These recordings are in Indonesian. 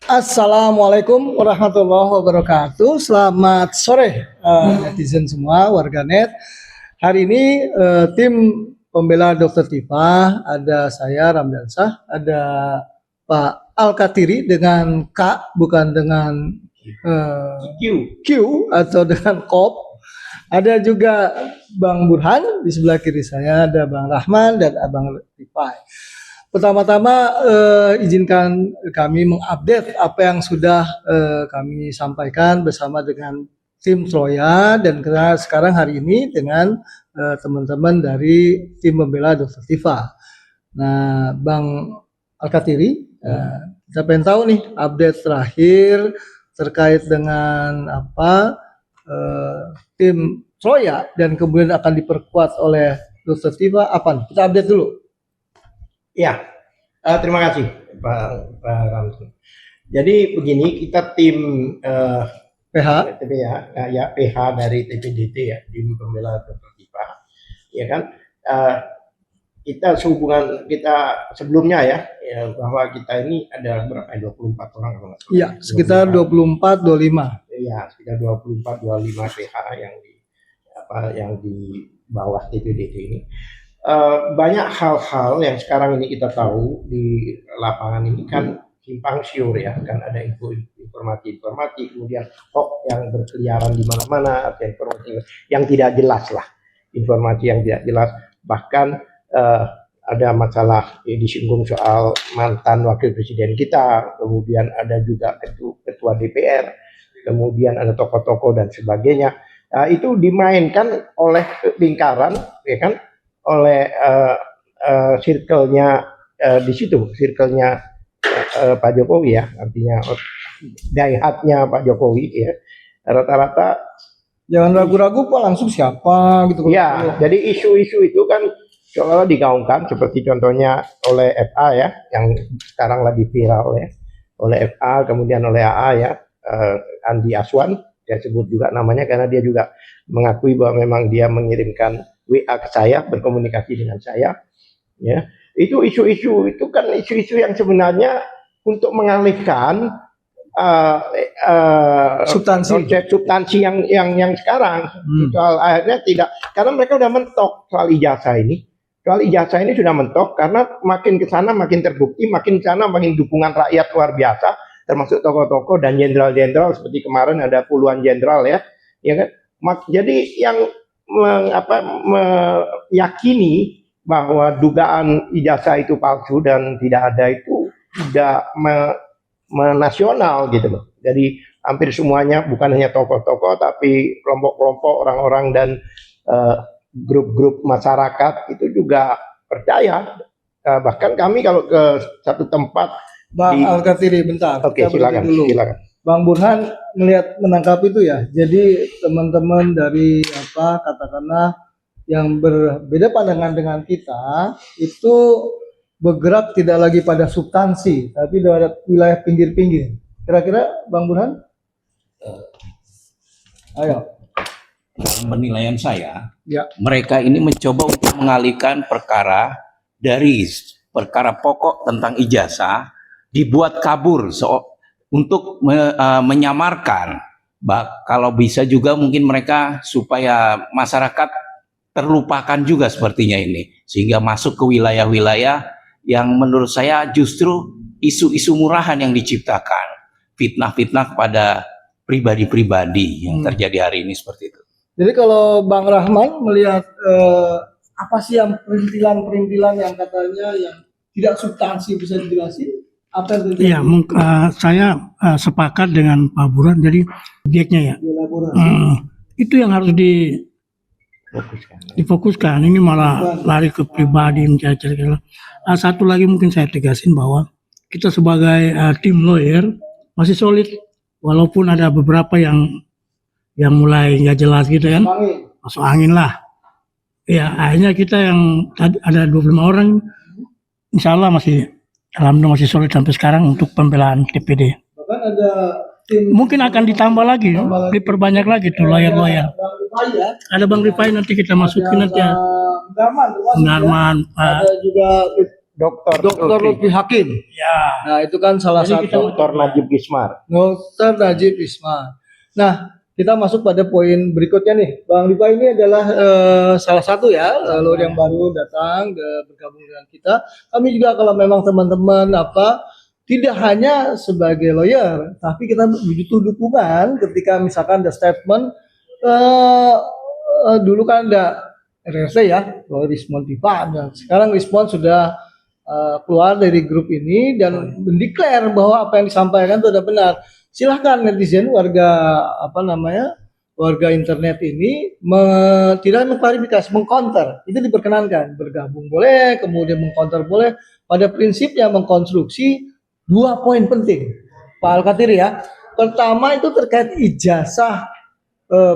Assalamualaikum warahmatullahi wabarakatuh. Selamat sore netizen semua, warganet. Hari ini tim pembela Dr. Tifa, ada saya Ramdansyah, ada Pak Al-Katiri dengan K, bukan dengan Q atau dengan Kop. Ada juga Bang Burhan di sebelah kiri saya, ada Bang Rahman dan Abang Tifa. Pertama-tama izinkan kami mengupdate apa yang sudah kami sampaikan bersama dengan tim Troya dan sekarang hari ini dengan teman-teman dari tim pembela Dr. Tifa. Nah, Bang Al-Katiri, kita pengen tahu nih update terakhir terkait dengan apa tim Troya dan kemudian akan diperkuat oleh Dr. Tifa apa nih? Kita update dulu. Ya, terima kasih Pak Ramzi. Jadi begini, kita tim PH dari TPDT ya, tim pembela Dr. Tifa, ya kan. Kita sehubungan kita sebelumnya ya, bahwa kita ini ada berapa? 24 orang kalau nggak salah. Iya, sekitar 24-25. Iya, sekitar 24-25 PH yang di bawah TPDT ini. Banyak hal-hal yang sekarang ini kita tahu di lapangan ini kan simpang siur ya, kan ada informasi, kemudian hoax yang berkeliaran di mana-mana, atau informasi yang tidak jelas lah, informasi yang tidak jelas, bahkan ada masalah disinggung soal mantan wakil presiden kita, kemudian ada juga ketua DPR, kemudian ada tokoh-tokoh dan sebagainya. Itu dimainkan oleh lingkaran, ya kan, oleh circle-nya di situ, circle-nya Pak Jokowi ya, artinya daihatnya Pak Jokowi ya, rata-rata jangan ragu-ragu Pak, langsung siapa gitu ya. Jadi isu-isu itu kan seolah digaungkan, seperti contohnya oleh FA ya, yang sekarang lagi viral ya, oleh FA, kemudian oleh AA ya, Andi Aswan, saya sebut juga namanya karena dia juga mengakui bahwa memang dia mengirimkan WA ke saya, berkomunikasi dengan saya, ya. Itu isu-isu itu kan isu-isu yang sebenarnya untuk mengalihkan substansi yang sekarang. Soal akhirnya tidak, karena mereka sudah mentok soal ijazah ini. Soal ijazah ini sudah mentok karena makin ke sana makin terbukti, makin ke sana makin dukungan rakyat luar biasa, termasuk tokoh-tokoh dan jenderal-jenderal seperti kemarin ada puluhan jenderal ya, ya kan. Jadi yang meyakini bahwa dugaan ijazah itu palsu dan tidak ada itu tidak menasional gitu loh. Jadi hampir semuanya, bukan hanya tokoh-tokoh tapi kelompok-kelompok orang-orang dan grup-grup masyarakat itu juga percaya. Bahkan kami kalau ke satu tempat, Bang Al-Katiri, bentar. Oke, silakan. Bang Burhan menangkap itu ya. Jadi teman-teman dari apa katakanlah yang berbeda pandangan dengan kita itu bergerak tidak lagi pada substansi, tapi dari wilayah pinggir-pinggir. Kira-kira Bang Burhan? Ayo. Penilaian saya, ya, mereka ini mencoba untuk mengalihkan perkara dari perkara pokok tentang ijazah, dibuat kabur untuk menyamarkan, kalau bisa juga mungkin mereka supaya masyarakat terlupakan juga sepertinya ini, sehingga masuk ke wilayah-wilayah yang menurut saya justru isu-isu murahan yang diciptakan, fitnah-fitnah kepada pribadi-pribadi yang terjadi hari ini seperti itu. Jadi kalau Bang Rahman melihat apa sih yang perintilan-perintilan yang katanya yang tidak substansi, bisa dijelasin? Iya, saya sepakat dengan Pak Burhan. Jadi objeknya ya, itu yang harus difokuskan. Ini malah lari ke pribadi mencari-cari. Satu lagi mungkin saya tegasin bahwa kita sebagai tim lawyer masih solid, walaupun ada beberapa yang mulai nggak jelas gitu kan, masuk angin lah. Ya akhirnya kita yang ada 25 orang, insya Allah alhamdulillah masih solid sampai sekarang untuk pembelaan TPD. Bahkan ada tim mungkin akan ditambah lagi, diperbanyak lagi tuh lawyer-lawyer. Ada Bang Rifai nanti kita masukin nanti ya. Darman, ada juga Dr. Lutfi Hakim. Ya. Nah, itu kan salah Jadi satu. Dr. Najib Gismar. Dr. Najib Isma. Nah, kita masuk pada poin berikutnya nih. Bang Dipa ini adalah salah satu ya lawyer yang baru datang bergabung dengan kita. Kami juga kalau memang teman-teman tidak hanya sebagai lawyer, tapi kita butuh dukungan ketika misalkan ada statement dulu kan ada RRC ya, Rismon Tifa, dan sekarang Rismon sudah keluar dari grup ini dan mendeklar bahwa apa yang disampaikan itu adalah benar. Silahkan netizen warga internet ini tidak mengklarifikasi, mengcounter, itu diperkenankan, bergabung boleh, kemudian mengcounter boleh. Pada prinsipnya mengkonstruksi 2 poin penting, Pak Al-Katiri ya. Pertama itu terkait ijazah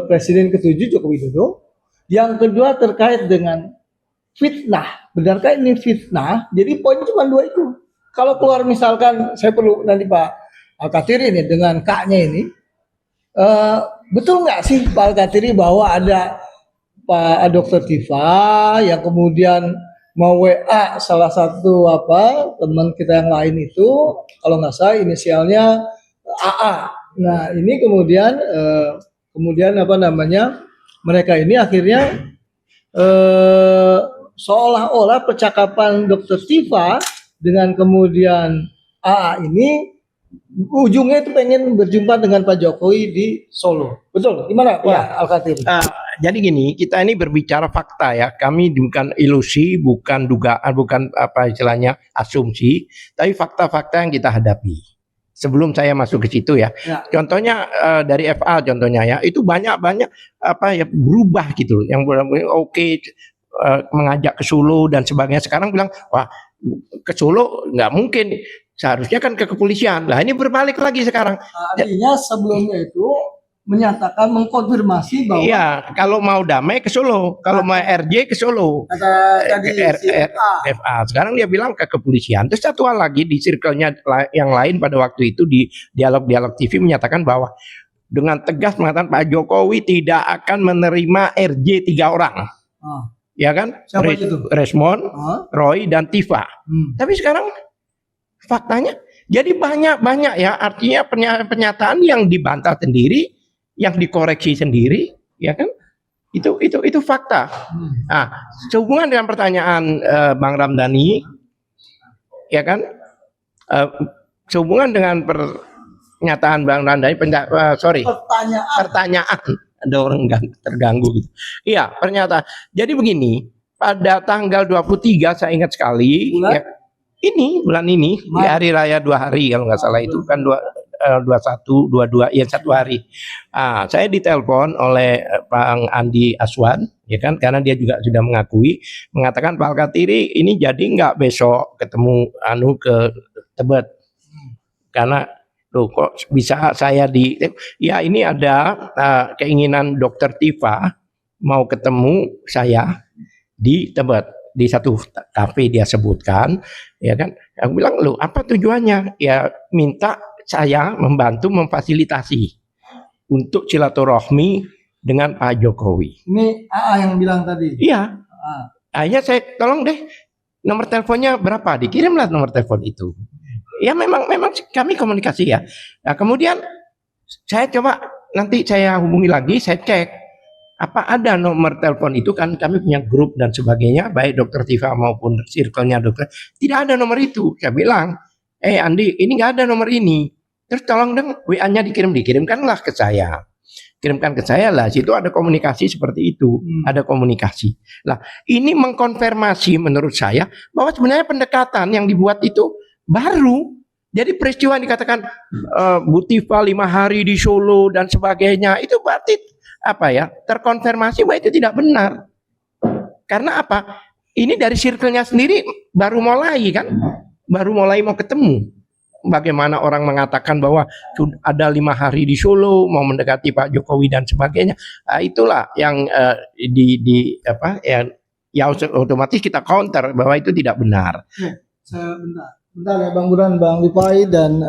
Presiden ke-7 Joko Widodo. Yang kedua terkait dengan fitnah. Benarkah ini fitnah? Jadi poin cuma 2 itu. Kalau keluar misalkan, saya perlu nanti Pak Al-Katiri ini dengan K-nya ini, betul nggak sih Pak Al-Katiri bahwa ada Pak Dr. Tifa yang kemudian mau WA salah satu teman kita yang lain itu, kalau nggak salah inisialnya AA. Nah ini kemudian mereka ini akhirnya seolah-olah percakapan Dr. Tifa dengan kemudian AA ini ujungnya itu pengen berjumpa dengan Pak Jokowi di Solo. Betul? Gimana Pak Al-Katiri? Jadi gini, kita ini berbicara fakta ya. Kami bukan ilusi, bukan dugaan, bukan asumsi, tapi fakta-fakta yang kita hadapi. Sebelum saya masuk ke situ ya. Contohnya dari FA contohnya ya, itu banyak berubah gitu. Yang mengajak ke Solo dan sebagainya. Sekarang bilang, wah ke Solo nggak mungkin. Seharusnya kan ke kepolisian. Lah ini berbalik lagi sekarang. Artinya sebelumnya itu menyatakan mengkonfirmasi bahwa kalau mau damai ke Solo, kalau mau RJ ke Solo. FA. Sekarang dia bilang ke kepolisian. Terus satu hal lagi di circle-nya yang lain pada waktu itu di dialog-dialog TV menyatakan bahwa dengan tegas mengatakan Pak Jokowi tidak akan menerima RJ 3 orang. Ya kan? Siapa itu? Resmon, Roy dan Tifa. Tapi sekarang faktanya jadi banyak ya, artinya pernyataan yang dibantah sendiri, yang dikoreksi sendiri, ya kan? Itu fakta. Nah, sehubungan dengan pertanyaan Bang Ramdhani, ya kan? Sehubungan dengan pernyataan Bang Ramdhani, pertanyaan, ada orang terganggu gitu. Iya, pernyataan. Jadi begini, pada tanggal 23 saya ingat sekali, bulan ini di hari raya 2 hari kalau nggak salah, itu kan 21, 22 ya 1 hari. Saya ditelepon oleh Bang Andi Aswan, ya kan, karena dia juga sudah mengatakan Pak Al-Katiri ini jadi nggak besok ketemu ke Tebet, karena kok bisa saya ini ada keinginan Dokter Tifa mau ketemu saya di Tebet. Di satu kafe dia sebutkan, ya kan, aku bilang apa tujuannya? Ya minta saya membantu memfasilitasi untuk silaturahmi dengan Pak Jokowi. Ini AA yang bilang tadi. Iya. Akhirnya saya tolong deh nomor teleponnya berapa, dikirimlah nomor telepon itu. Ya memang kami komunikasi ya. Nah, kemudian saya coba nanti saya hubungi lagi, saya cek apa ada nomor telepon itu, kan kami punya grup dan sebagainya, baik Dokter Tifa maupun circle-nya dokter, tidak ada nomor itu. Saya bilang, Andi, ini nggak ada nomor ini. Terus tolong dong WA-nya dikirimkanlah ke saya. Kirimkan ke saya lah, situ ada komunikasi seperti itu, ada komunikasi. Lah, ini mengkonfirmasi menurut saya bahwa sebenarnya pendekatan yang dibuat itu baru. Jadi peristiwa yang dikatakan Bu Tifa 5 hari di Solo dan sebagainya, itu berarti terkonfirmasi bahwa itu tidak benar. Karena apa? Ini dari circle-nya sendiri baru mulai mau ketemu. Bagaimana orang mengatakan bahwa ada 5 hari di Solo mau mendekati Pak Jokowi dan sebagainya. Itulah yang otomatis kita counter bahwa itu tidak benar. Bentar ya Bang Burhan, Bang Lipai dan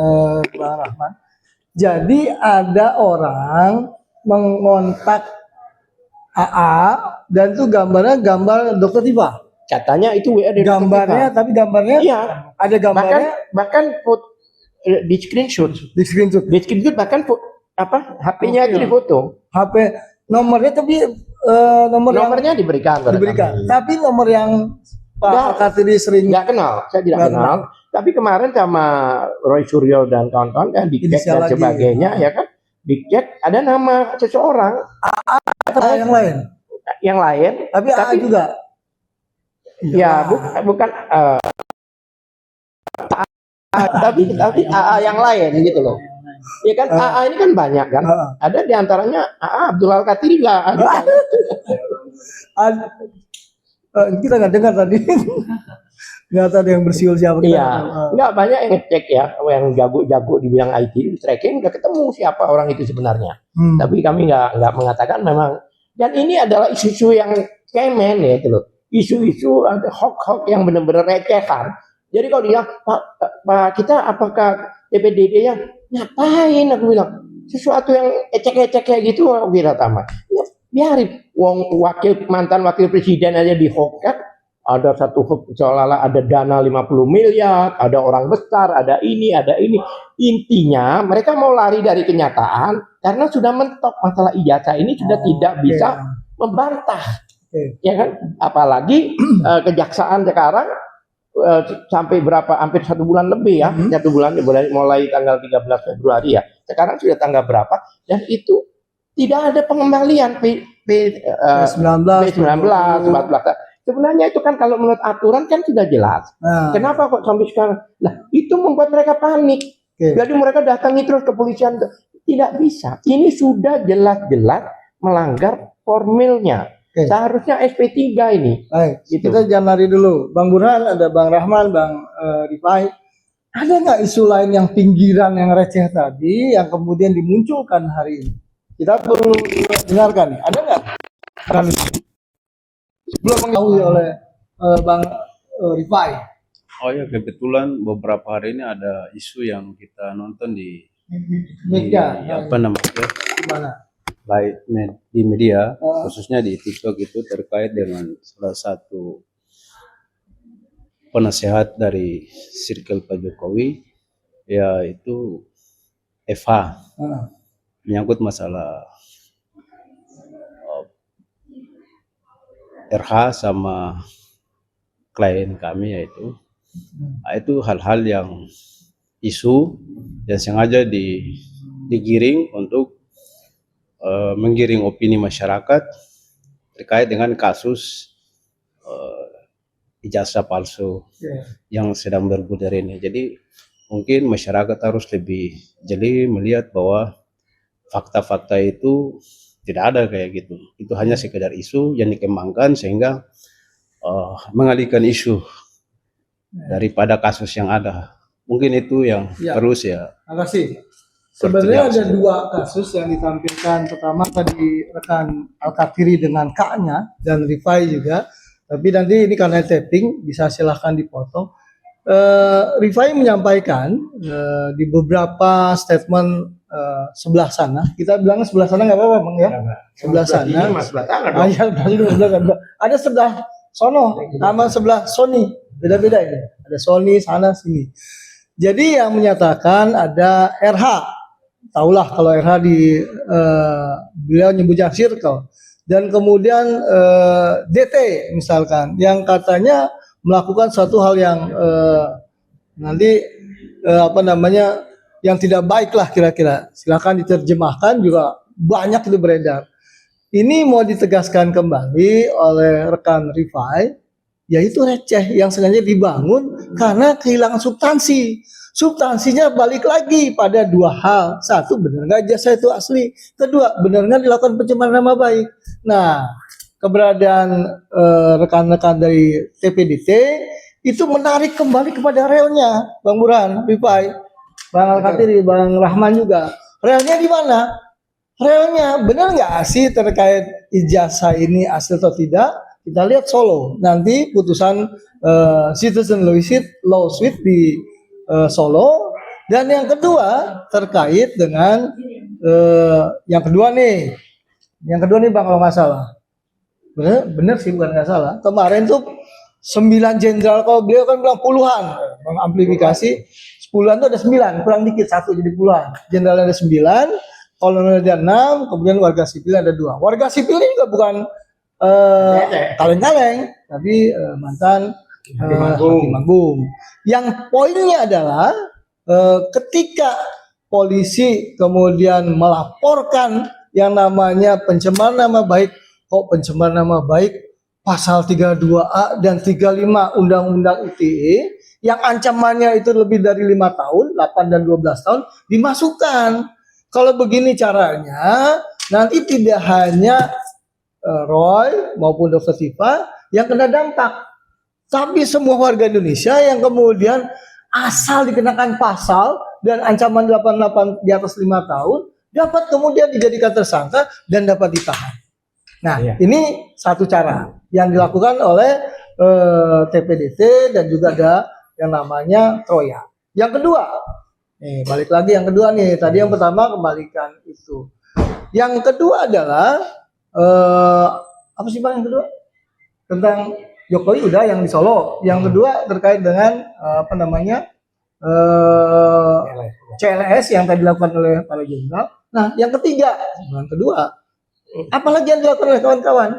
Bang Rahman. Jadi ada orang mengontak AA dan itu gambarnya gambar Dokter Tifa. katanya itu WA dari Gambarnya, kita. tapi gambarnya Iya, ada gambarnya bahkan di screenshot, di screenshot. bahkan HP-nya itu difoto. HP nomornya, tapi nomor yang Nomornya diberikan kepada diberikan. kami. Tapi nomor yang Nggak. Pak Kartini sering Nggak kenal, saya tidak Nggak kenal. Tapi kemarin sama Roy Suryo dan kawan-kawan kan dicek Inisial dan lagi. sebagainya, ya kan? Dicek ada nama seseorang atau yang lain. yang lain, Tapi AA juga. ya bukan tapi AA yang lain gitu loh. Ya kan AA ini kan banyak kan. Ada di antaranya AA Abdul Al-Katiri nggak ada. Kita nggak dengar tadi. Nggak tahu ada yang bersiul siapa. Iya, nggak banyak yang ngecek ya, yang jago-jago di bidang IT, tracking udah ketemu siapa orang itu sebenarnya. Tapi kami nggak mengatakan memang. Dan ini adalah isu-isu yang cemen ya itu loh. Isu-isu ada hoax-hoax yang benar-benar recehan. Jadi kalau dia Pak kita apakah DPDD yang ngapain, aku bilang sesuatu yang ecek-ecek kayak gitu, Wiratama. Ya, biarin, mantan wakil presiden aja di hoax kan. Ada satu seolah-olah ada dana 50 miliar, ada orang besar, ada ini. Intinya mereka mau lari dari kenyataan karena sudah mentok masalah ijazah ini sudah tidak bisa membantah. Ya kan? Apalagi kejaksaan sekarang sampai berapa? Hampir 1 bulan lebih ya. 1 bulan mulai tanggal 13 Februari ya. Sekarang sudah tanggal berapa? Dan itu tidak ada pengembalian P19, 14. Sebenarnya itu kan kalau menurut aturan kan sudah jelas. Kenapa kok sampai sekarang? Nah, itu membuat mereka panik. Jadi mereka datangi terus kepolisian. Tidak bisa. Ini sudah jelas-jelas melanggar formilnya. Seharusnya SP3 ini. Baik, gitu. kita jangan lari dulu. Bang Burhan, ada Bang Rahman, Bang Rifai. Ada nggak isu lain yang pinggiran, yang receh tadi, yang kemudian dimunculkan hari ini? Kita perlu dengarkan. Ada nggak? Belum mengetahui oleh Bang Rifai. Oh ya, kebetulan beberapa hari ini ada isu yang kita nonton di Media. apa namanya, Gimana? baik di media, khususnya di TikTok, itu terkait dengan salah satu penasehat dari circle Pak Jokowi, yaitu Eva, menyangkut masalah RH sama klien kami, yaitu itu hal-hal yang isu yang sengaja digiring untuk menggiring opini masyarakat terkait dengan kasus ijazah palsu yang sedang bergulir ini. Jadi mungkin masyarakat harus lebih jeli melihat bahwa fakta-fakta itu tidak ada kayak gitu. Itu hanya sekedar isu yang dikembangkan sehingga mengalihkan isu daripada kasus yang ada. Mungkin itu yang terus ya. Terima kasih. Sebenarnya ada 2 kasus yang ditampilkan. Pertama tadi rekan Al-Katiri dengan K-nya dan Rifai juga. Tapi nanti ini karena tapping bisa silahkan dipotong. Rifai menyampaikan di beberapa statement sebelah sana, kita bilang sebelah sana nggak apa-apa Bang ya, sebelah sana, ada sebelah sono, nama sebelah Sony, beda-beda ini, ada Sony sana sini. Jadi yang menyatakan ada RH, tahulah kalau RH di beliau nyebutnya circle, dan kemudian DT misalkan, yang katanya melakukan satu hal yang nanti yang tidak baik lah kira-kira. Silakan diterjemahkan, juga banyak itu beredar. Ini mau ditegaskan kembali oleh rekan Rifai, yaitu receh yang sengaja dibangun karena kehilangan substansi. Substansinya balik lagi pada 2 hal. 1, benar nggak jasa itu asli. 2, benar nggak dilakukan pencemaran nama baik. Nah, keberadaan rekan-rekan dari TPDT itu menarik kembali kepada realnya, Bang Burhan, Rifai, Bang Al-Katiri, Bang Rahman juga. Realnya di mana? Realnya benar nggak sih terkait ijazah ini asli atau tidak? Kita lihat Solo. Nanti putusan Citizen Lawsuit di Solo. Dan yang kedua terkait dengan yang kedua nih Bang, kalau nggak salah. Bener sih, bukan nggak salah. Kemarin tuh 9 jenderal, kalau beliau kan bilang puluhan, mengamplifikasi 10-an itu ada 9, kurang dikit satu jadi puluhan. Jenderal ada 9, kolonel ada 6, kemudian warga sipil ada 2. Warga sipil ini juga bukan kaleng-kaleng, tapi mantan Hakim Agung. Yang poinnya adalah ketika polisi kemudian melaporkan yang namanya pencemaran nama baik, kok pencemaran nama baik pasal 32A dan 35 Undang-Undang ITE yang ancamannya itu lebih dari 5 tahun, 8 dan 12 tahun dimasukkan. Kalau begini caranya, nanti tidak hanya Roy maupun Dr. Tifa yang kena dampak, tapi semua warga Indonesia yang kemudian asal dikenakan pasal dan ancaman 88 di atas 5 tahun dapat kemudian dijadikan tersangka dan dapat ditahan. Nah, ini satu cara yang dilakukan oleh TPDT dan juga ada yang namanya Troya. Yang kedua, nih balik lagi yang kedua nih. Tadi yang pertama kembalikan itu. Yang kedua adalah apa sih Bang yang kedua? Tentang Jokowi udah yang di Solo. Yang kedua terkait dengan apa namanya CLS yang tadi dilakukan oleh para jenderal. Nah, yang ketiga, yang kedua, apalagi yang dilakukan oleh kawan-kawan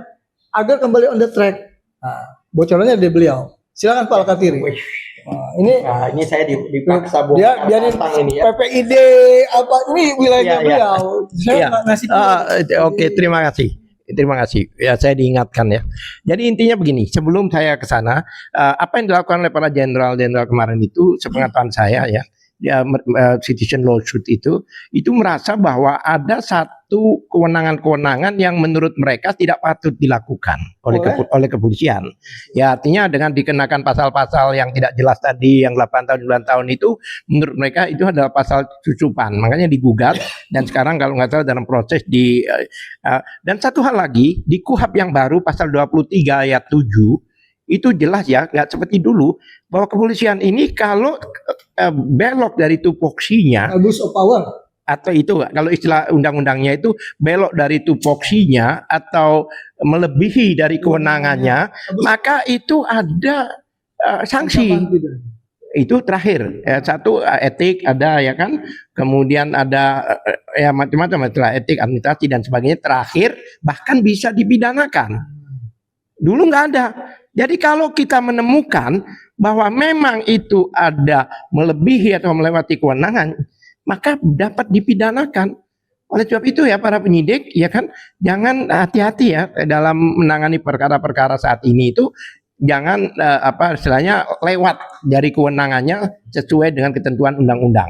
agar kembali on the track. Nah, bocorannya dari beliau. Silakan Pak Alkatiri. Ini saya dipaksa bongkar ini ya. PPID apa ini wilayahnya beliau. Saya ngasih Oke, terima kasih. Terima kasih. Ya, saya diingatkan ya. Jadi intinya begini, sebelum saya ke sana, apa yang dilakukan oleh para jenderal-jenderal kemarin itu, sepengetahuan saya ya, citizen lawsuit itu merasa bahwa ada satu kewenangan-kewenangan yang menurut mereka tidak patut dilakukan oleh kepolisian. Ya, artinya dengan dikenakan pasal-pasal yang tidak jelas tadi, yang 8 tahun 9 tahun itu, menurut mereka itu adalah pasal cucupan, makanya digugat dan sekarang kalau nggak salah dalam proses dan satu hal lagi di KUHP yang baru pasal 23 ayat 7 itu jelas ya, nggak seperti dulu bahwa kepolisian ini kalau belok dari tupoksinya abuse of power atau itu kalau istilah undang-undangnya itu belok dari tupoksinya atau melebihi dari kewenangannya, maka itu ada sanksi. Itu terakhir satu etik ada ya kan, kemudian ada ya macam-macam istilah etik, administrasi dan sebagainya, terakhir bahkan bisa dipidanakan. Dulu nggak ada. Jadi kalau kita menemukan bahwa memang itu ada melebihi atau melewati kewenangan, maka dapat dipidanakan. Oleh sebab itu ya para penyidik ya kan, jangan hati-hati ya dalam menangani perkara-perkara saat ini itu, jangan apa istilahnya lewat dari kewenangannya sesuai dengan ketentuan undang-undang.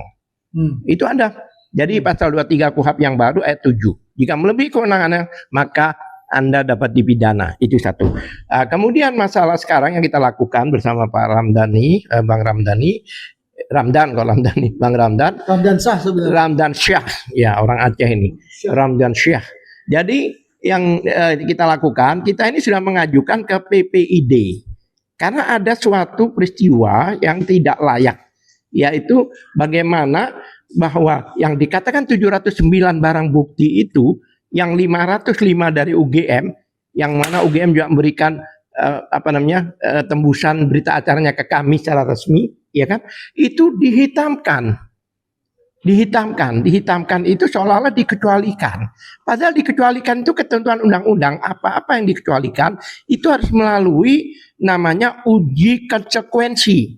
Itu ada. Jadi pasal 23 KUHP yang baru ayat 7. Jika melebihi kewenangannya maka Anda dapat dipidana. Itu satu. Kemudian masalah sekarang yang kita lakukan bersama Pak Ramdhani, Bang Ramdhani, Bang Ramdan Syah sebenarnya. Ramdan Syah, ya orang Aceh ini. Ramdan Syah. Jadi yang kita lakukan, kita ini sudah mengajukan ke PPID karena ada suatu peristiwa yang tidak layak, yaitu bagaimana bahwa yang dikatakan 709 barang bukti itu, yang 505 dari UGM, yang mana UGM juga memberikan tembusan berita acaranya ke kami secara resmi, ya kan? Itu dihitamkan itu seolah-olah dikecualikan. Padahal dikecualikan itu ketentuan undang-undang, apa-apa yang dikecualikan itu harus melalui namanya uji konsekuensi.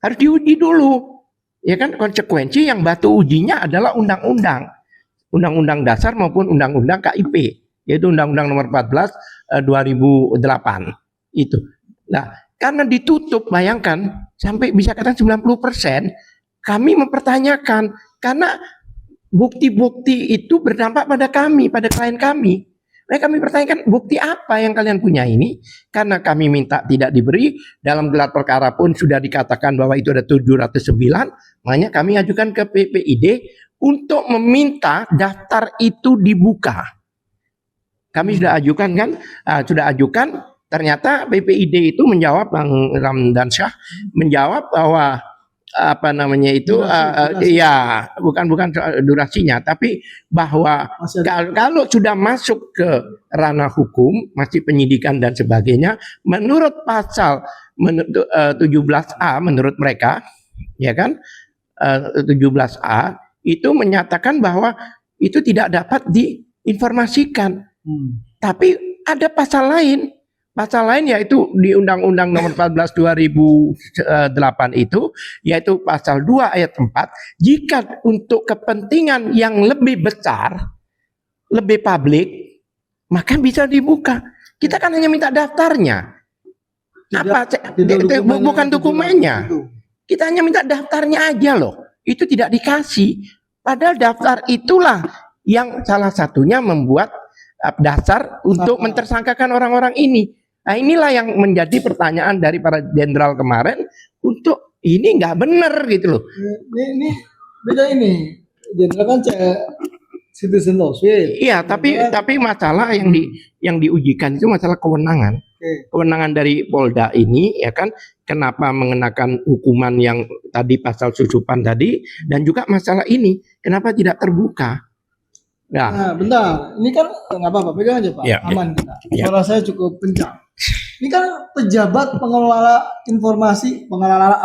Harus diuji dulu. Ya kan, konsekuensi yang batu ujinya adalah undang-undang dasar maupun undang-undang KIP, yaitu undang-undang nomor 14 2008 itu. Nah, karena ditutup, bayangkan sampai bisa katakan 90%, kami mempertanyakan karena bukti-bukti itu berdampak pada kami, pada klien kami. Nah, kami pertanyakan bukti apa yang kalian punya ini? Karena kami minta tidak diberi, dalam gelar perkara pun sudah dikatakan bahwa itu ada 709, makanya kami ajukan ke PPID untuk meminta daftar itu dibuka. Kami sudah ajukan kan, ternyata PPID itu menjawab, Bang Ramdan Syah menjawab bahwa apa namanya itu Durasi. ya bukan soal durasinya, tapi bahwa Masih ada. kalau sudah masuk ke ranah hukum, masih penyidikan dan sebagainya, menurut pasal 17A menurut mereka, ya kan, 17A itu menyatakan bahwa itu tidak dapat diinformasikan. Tapi ada pasal lain yaitu di Undang-Undang Nomor 14 2008 itu, yaitu pasal 2 ayat 4, jika untuk kepentingan yang lebih besar, lebih publik, maka bisa dibuka. Kita kan hanya minta daftarnya. Bukan dokumennya. Kita hanya minta daftarnya aja loh. Itu tidak dikasih. Padahal daftar itulah yang salah satunya membuat dasar untuk mentersangkakan orang-orang ini. Nah, inilah yang menjadi pertanyaan dari para jenderal kemarin, untuk ini nggak benar gitu loh. Ini beda ini. Jenderal kan citizen lawsuit. Iya, tapi masalah yang diujikan itu masalah kewenangan. Kewenangan dari Polda ini, ya kan, kenapa mengenakan hukuman yang tadi pasal susupan tadi, dan juga masalah ini kenapa tidak terbuka. Nah, bentar. Ini kan nggak apa-apa, pegang aja Pak. Ya, Aman kita. ya. Suara saya cukup kencang. Ini kan pejabat pengelola informasi, pejabat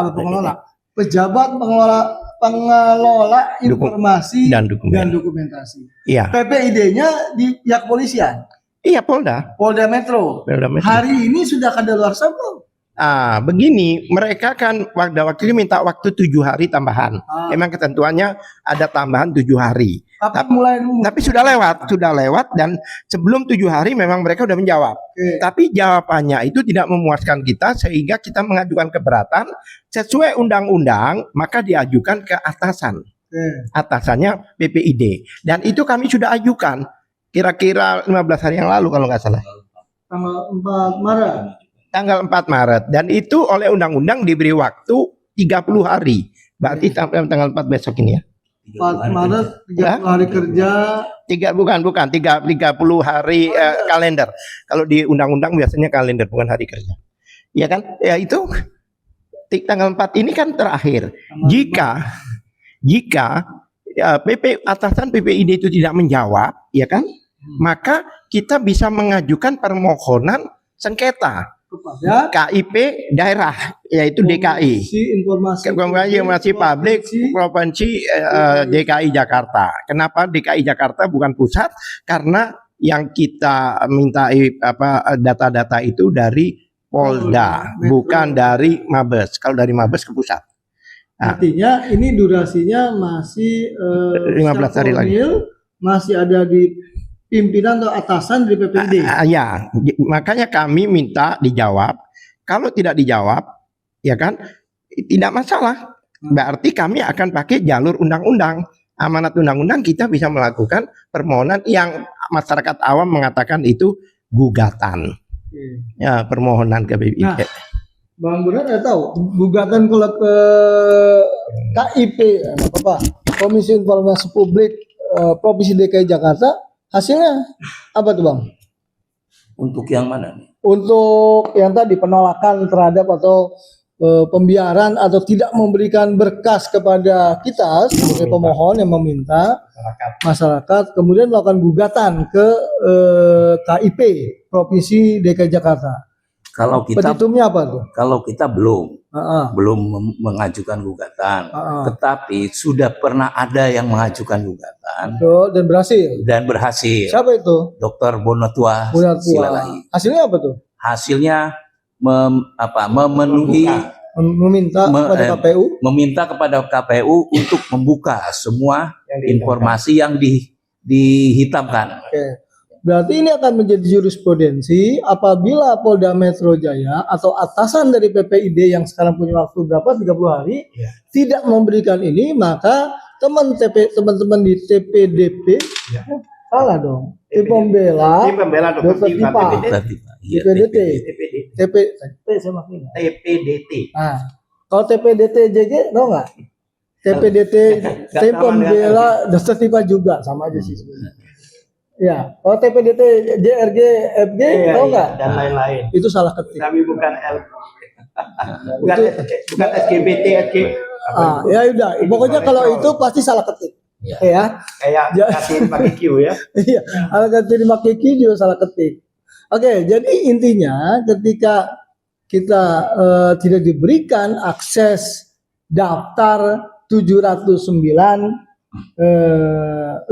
pengelola informasi Dan dan dokumentasi. Iya, PPID-nya di pihak polisian, iya Polda. Polda Metro. Hari ini sudah kadaluarsa belum? Begini, mereka kan waktu itu minta waktu 7 hari tambahan. Emang ketentuannya ada tambahan 7 hari. Tapi sudah lewat dan sebelum 7 hari memang mereka sudah menjawab. Tapi jawabannya itu tidak memuaskan kita, sehingga kita mengajukan keberatan sesuai undang-undang, maka diajukan ke atasan. Atasannya PPID. Dan itu kami sudah ajukan kira-kira 15 hari yang lalu kalau nggak salah. Tanggal 4 Maret. Tanggal 4 Maret, dan itu oleh undang-undang diberi waktu 30 hari. Berarti sampai tanggal 4 besok ini ya. 4 Maret 30 hari kerja. 30 hari kalender. Kalau di undang-undang biasanya kalender, bukan hari kerja. Ya kan? Ya itu tanggal 4 ini kan terakhir. Jika atasan PPID itu tidak menjawab, ya kan? Maka kita bisa mengajukan permohonan sengketa kepada KIP daerah, yaitu DKI, Informasi Publik Provinsi DKI Jakarta. Kenapa DKI Jakarta bukan pusat? Karena yang kita minta data-data itu dari Polda, bukan dari Mabes. Kalau dari Mabes ke pusat. Artinya ini durasinya masih 15 hari lagi. Masih ada di pimpinan atau atasan dari PPID. Ya, makanya kami minta dijawab. Kalau tidak dijawab, ya kan, tidak masalah. Berarti kami akan pakai jalur undang-undang. Amanat undang-undang, kita bisa melakukan permohonan yang masyarakat awam mengatakan itu gugatan. Ya, permohonan ke PPID. Nah, Bang Burhan ada tahu gugatan kalau ke KIP, Komisi Informasi Publik Provinsi DKI Jakarta, hasilnya apa tuh Bang? Untuk yang mana nih? Untuk yang tadi penolakan terhadap atau pembiaran atau tidak memberikan berkas kepada kita sebagai pemohon yang meminta masyarakat, kemudian melakukan gugatan ke KIP Provinsi DKI Jakarta. Kalau kita petitumnya apa tuh? Kalau kita belum mengajukan gugatan, tetapi sudah pernah ada yang mengajukan gugatan. Dan berhasil. Siapa itu? Dr. Bonotua Silalahi. Hasilnya apa tuh? Hasilnya memenuhi meminta kepada KPU untuk membuka semua informasi yang dihitamkan. Berarti ini akan menjadi jurisprudensi apabila Polda Metro Jaya atau atasan dari PPID yang sekarang punya waktu berapa 30 hari tidak memberikan ini, maka teman-teman di TPDP salah dong. Tim pembela Dr. Tipa TPDT. Nah, kalau TPDT JJ tahu nggak? TPDT tim pembela Dr. Tipa juga sama aja sih sebenarnya. Ya, kalau TPDT, JRG, FG, tahu nggak? Dan lain-lain. Itu salah ketik. Kami bukan SKBT, Ya udah, pokoknya kalau itu pasti salah ketik. Ya. Kayak kasih pakai Q ya. Iya, salah ketik pakai Q juga salah ketik. Oke, jadi intinya ketika kita tidak diberikan akses daftar 709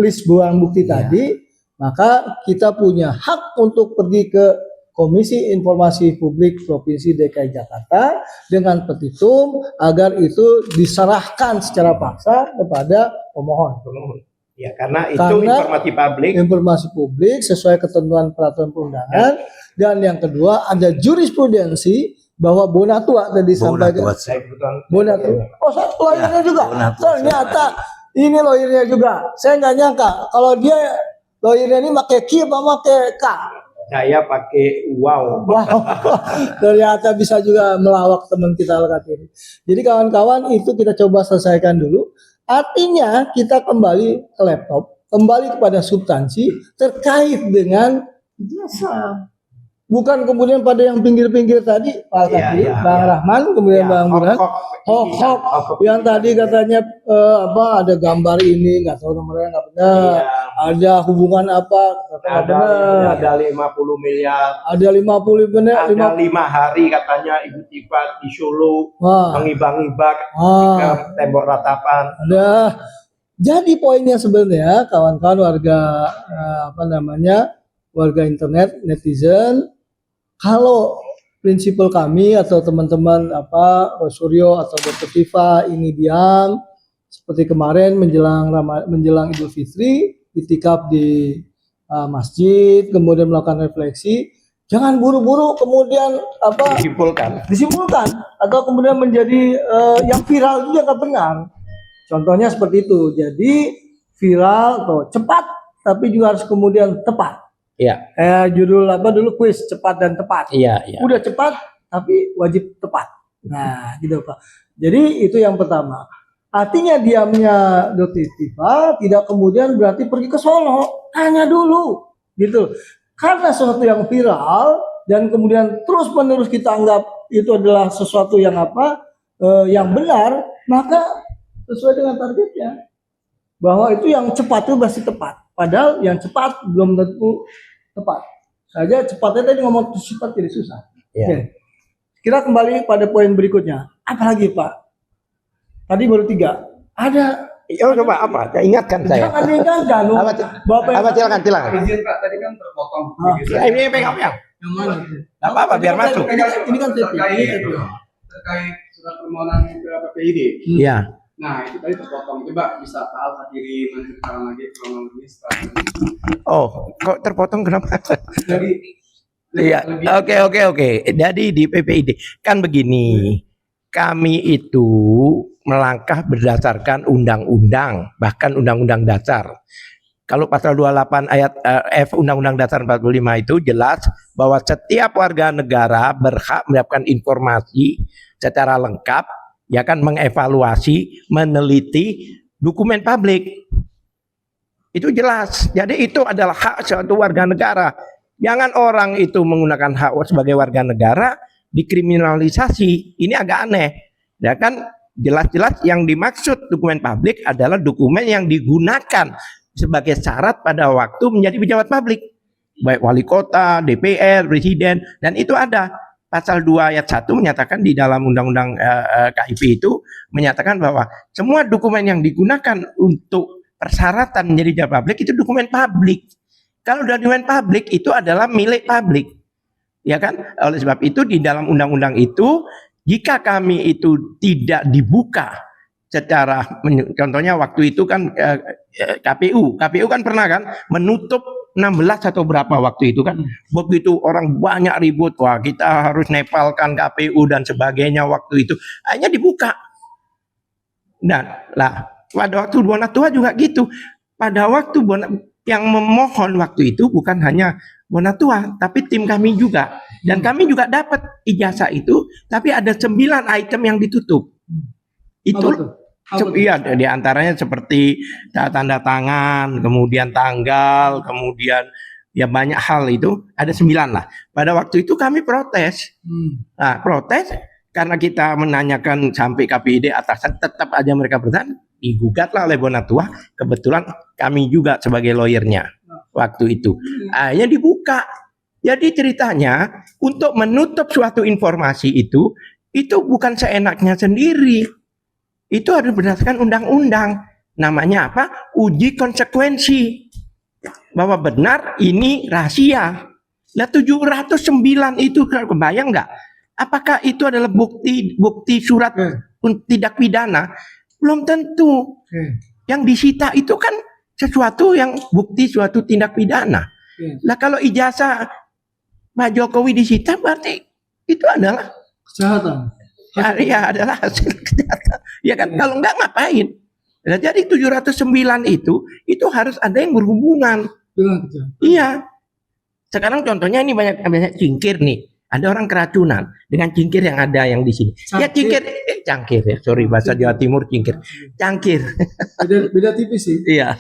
list barang bukti tadi, maka kita punya hak untuk pergi ke Komisi Informasi Publik Provinsi DKI Jakarta dengan petitum agar itu diserahkan secara paksa kepada pemohon. Ya, karena itu informasi publik sesuai ketentuan peraturan perundangan. Dan yang kedua ada jurisprudensi bahwa bona tua tadi disampaikan. Bona tua. Oh, lawyernya juga. Ternyata ini lawyernya juga. Saya nggak nyangka kalau dia lawyernya ini pakai Q apa pakai K. Saya pakai wow. Ternyata bisa juga melawak teman kita ini. Jadi kawan-kawan itu kita coba selesaikan dulu. Artinya kita kembali ke laptop, kembali kepada substansi terkait dengan ijazah. Bukan kemudian pada yang pinggir-pinggir tadi, Pak Katri, Bang Rahman, kemudian Bang Burhan, hoax yang tadi katanya ada gambar ini, nggak tahu nomornya nggak benar, ada hubungan apa, ada 50 miliar, ada 50 benar, ada 5 hari katanya Ibu Tifa di Solo mengibang-ibak ke tembok ratapan. Ada. Jadi poinnya sebenarnya kawan-kawan warga warga internet, netizen, kalau prinsipal kami atau teman-teman Suryo atau Dr. Tifa ini diam seperti kemarin menjelang Idul Fitri, itikaf di masjid, kemudian melakukan refleksi, jangan buru-buru kemudian disimpulkan atau kemudian menjadi yang viral juga nggak benar. Contohnya seperti itu. Jadi viral atau cepat tapi juga harus kemudian tepat. Iya. Judul dulu kuis cepat dan tepat. Iya. Udah cepat tapi wajib tepat. Nah, gitu Pak. Jadi itu yang pertama. Artinya diamnya Dr. Tifa tidak kemudian berarti pergi ke Solo. Tanya dulu, gitu. Karena sesuatu yang viral dan kemudian terus-menerus kita anggap itu adalah sesuatu yang yang benar, maka sesuai dengan targetnya. Bahwa itu yang cepat itu pasti tepat. Padahal yang cepat belum tentu tepat. Saja cepatnya tadi ngomong cepat jadi susah. Ya. Oke. Kita kembali pada poin berikutnya. Apalagi Pak? Tadi baru 3. Ada. Coba apa? Ingatkan saya. Jangan diingatkan. Bapak silakan. Izin Pak, tadi kan terpotong. Ini pegang yang mana? Nggak apa-apa, biar masuk. Ini kan terkait surat permohonan ke PPID. Iya. Nah, itu tadi terpotong. Coba bisa Pak Al hadiri menceritakan lagi kronologis. Oh, kok terpotong kenapa? Jadi, Iya. Oke. Jadi di PPID kan begini. Kami itu melangkah berdasarkan undang-undang, bahkan undang-undang dasar. Kalau pasal 28 ayat F Undang-Undang Dasar 45 itu jelas bahwa setiap warga negara berhak mendapatkan informasi secara lengkap, ya kan, mengevaluasi, meneliti dokumen publik. Itu jelas. Jadi itu adalah hak suatu warga negara. Jangan orang itu menggunakan hak sebagai warga negara dikriminalisasi. Ini agak aneh. Ya kan, jelas-jelas yang dimaksud dokumen publik adalah dokumen yang digunakan sebagai syarat pada waktu menjadi pejabat publik. Baik wali kota, DPR, presiden, dan itu ada. Pasal 2 ayat 1 menyatakan di dalam undang-undang KIP itu menyatakan bahwa semua dokumen yang digunakan untuk persyaratan menjadi pejabat publik itu dokumen publik. Kalau dokumen publik itu adalah milik publik. Ya kan? Oleh sebab itu di dalam undang-undang itu jika kami itu tidak dibuka secara, contohnya waktu itu kan KPU kan pernah kan menutup 16 atau berapa waktu itu kan, begitu orang banyak ribut, wah kita harus nepalkan KPU dan sebagainya waktu itu, hanya dibuka. Dan lah pada waktu bona tua juga gitu, pada waktu yang memohon waktu itu bukan hanya bona tua, tapi tim kami juga, dan kami juga dapat ijazah itu, tapi ada 9 item yang ditutup. Itu iya, di antaranya seperti tanda tangan, kemudian tanggal, kemudian ya banyak hal itu, ada 9 lah. Pada waktu itu kami protes. Nah, protes karena kita menanyakan sampai KPID atasan tetap aja mereka bertahan, digugatlah oleh Bonatua. Kebetulan kami juga sebagai lawyernya waktu itu. Akhirnya dibuka. Jadi ceritanya untuk menutup suatu informasi itu bukan seenaknya sendiri. Itu harus berdasarkan undang-undang. Namanya apa? Uji konsekuensi. Bahwa benar ini rahasia. Nah 709 itu kebayang nggak? Apakah itu adalah bukti surat tindak pidana? Belum tentu. Yang disita itu kan sesuatu yang bukti suatu tindak pidana. Lah kalau ijazah Pak Jokowi disita berarti itu adalah Kejahatan. ya adalah hasil kejahatan. Ya kan kalau nggak ngapain? Nah, jadi 709 itu harus ada yang berhubungan. Iya. Sekarang contohnya ini banyak cingkir nih. Ada orang keracunan dengan cingkir yang ada yang di sini. Ya cingkir, cangkir ya. Sorry bahasa Jawa Timur cingkir. Cangkir. Beda tipis sih. Iya.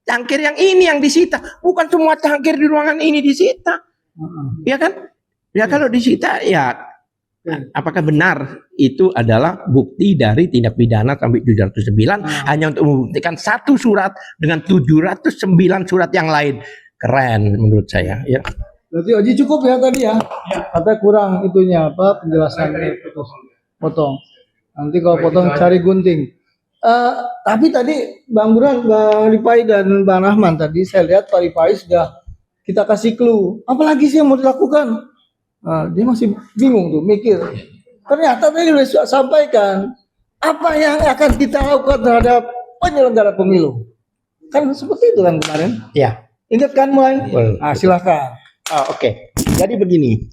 Cangkir yang ini yang disita. Bukan semua cangkir di ruangan ini disita. Iya kan? Ya kalau disita ya apakah benar itu adalah bukti dari tindak pidana sampai 709 hanya untuk membuktikan satu surat dengan 709 surat yang lain. Keren menurut saya ya. Berarti Oji cukup ya tadi ya? Katanya kurang itunya apa penjelasannya potong. Nanti kalau potong cari gunting. Tapi tadi Bang Burhan, Bang Ripai dan Bang Rahman tadi saya lihat Pak Ripai sudah kita kasih clue. Apalagi sih yang mau dilakukan? Dia masih bingung tuh mikir. Ternyata tadi sudah sampaikan apa yang akan kita lakukan terhadap penyelenggara pemilu. Kan seperti itu kan kemarin. Ya. Ingat kan mulai? Silakan. Oke. Jadi begini,